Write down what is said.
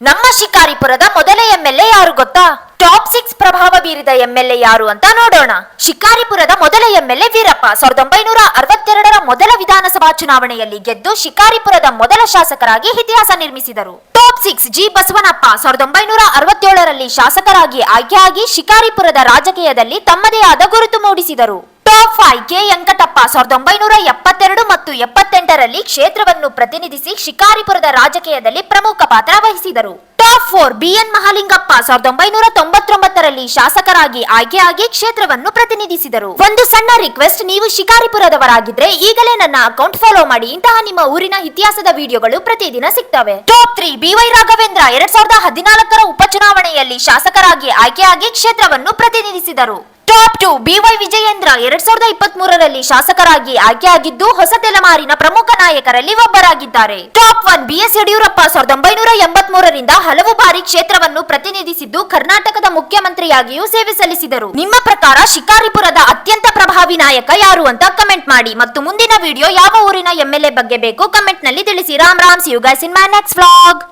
ನಮ್ಮ ಶಿಕಾರಿಪುರದ ಮೊದಲ ಎಂಎಲ್ಎ ಯಾರು ಗೊತ್ತಾ? ಟಾಪ್ 6 ಪ್ರಭಾವ ಬೀರಿದ ಎಂಎಲ್ಎ ಯಾರು ಅಂತ ನೋಡೋಣ. ಶಿಕಾರಿಪುರದ ಮೊದಲ ಎಂಎಲ್ಎ ವೀರಪ್ಪ 1962ರ ಮೊದಲ ವಿಧಾನಸಭಾ ಚುನಾವಣೆಯಲ್ಲಿ ಗೆದ್ದು ಶಿಕಾರಿಪುರದ ಮೊದಲ ಶಾಸಕರಾಗಿ ಇತಿಹಾಸ ನಿರ್ಮಿಸಿದರು. ಟಾಪ್ 6 ಜಿ ಬಸವನಪ್ಪ 1967ರಲ್ಲಿ ಶಾಸಕರಾಗಿ ಆಯ್ಕೆಯಾಗಿ ಶಿಕಾರಿಪುರದ ರಾಜಕೀಯದಲ್ಲಿ ತಮ್ಮದೇ ಆದ ಗುರುತು ಮೂಡಿಸಿದರು. ಟಾಪ್ 5 ಕೆ ವೆಂಕಟಪ್ಪ 1972 ಮತ್ತು 78ರಲ್ಲಿ ಕ್ಷೇತ್ರವನ್ನು ಪ್ರತಿನಿಧಿಸಿ ಶಿಕಾರಿಪುರದ ರಾಜಕೀಯದಲ್ಲಿ ಪ್ರಮುಖ ಪಾತ್ರ ವಹಿಸಿದರು. ಟಾಪ್ 4 ಬಿಎನ್ ಮಹಾಲಿಂಗಪ್ಪ 1999ರಲ್ಲಿ ಶಾಸಕರಾಗಿ ಆಯ್ಕೆಯಾಗಿ ಕ್ಷೇತ್ರವನ್ನು ಪ್ರತಿನಿಧಿಸಿದರು. ಒಂದು ಸಣ್ಣ ರಿಕ್ವೆಸ್ಟ್, ನೀವು ಶಿಕಾರಿಪುರದವರಾಗಿದ್ರೆ ಈಗಲೇ ನನ್ನ ಅಕೌಂಟ್ ಫಾಲೋ ಮಾಡಿ. ಇಂತಹ ನಿಮ್ಮ ಊರಿನ ಇತಿಹಾಸದ ವಿಡಿಯೋಗಳು ಪ್ರತಿದಿನ ಸಿಗ್ತವೆ. ಟಾಪ್ 3 ಬಿವೈ ರಾಘವೇಂದ್ರ 2014ರ ಉಪಚುನಾವಣೆಯಲ್ಲಿ ಶಾಸಕರಾಗಿ ಆಯ್ಕೆಯಾಗಿ ಕ್ಷೇತ್ರವನ್ನು ಪ್ರತಿನಿಧಿಸಿದರು. ಟಾಪ್ 2 ಬಿವೈ ವಿಜಯೇಂದ್ರ 2023ರಲ್ಲಿ ಶಾಸಕರಾಗಿ ಆಯ್ಕೆಯಾಗಿದ್ದು ಹೊಸ ತಲೆಮಾರಿನ ಪ್ರಮುಖ ನಾಯಕರಲ್ಲಿ ಒಬ್ಬರಾಗಿದ್ದಾರೆ. ಟಾಪ್ 1 ಬಿಎಸ್ ಯಡಿಯೂರಪ್ಪ 1983ರಿಂದ ಹಲವು ಬಾರಿ ಕ್ಷೇತ್ರವನ್ನು ಪ್ರತಿನಿಧಿಸಿದ್ದು ಕರ್ನಾಟಕದ ಮುಖ್ಯಮಂತ್ರಿಯಾಗಿಯೂ ಸೇವೆ ಸಲ್ಲಿಸಿದರು. ನಿಮ್ಮ ಪ್ರಕಾರ ಶಿಕಾರಿಪುರದ ಅತ್ಯಂತ ಪ್ರಭಾವಿ ನಾಯಕ ಯಾರು ಅಂತ ಕಮೆಂಟ್ ಮಾಡಿ. ಮತ್ತು ಮುಂದಿನ ವಿಡಿಯೋ ಯಾವ ಊರಿನ ಎಂಎಲ್ಎ ಬಗ್ಗೆ ಬೇಕು ಕಮೆಂಟ್ ನಲ್ಲಿ ತಿಳಿಸಿ. Ram Ram, see you guys in my next vlog.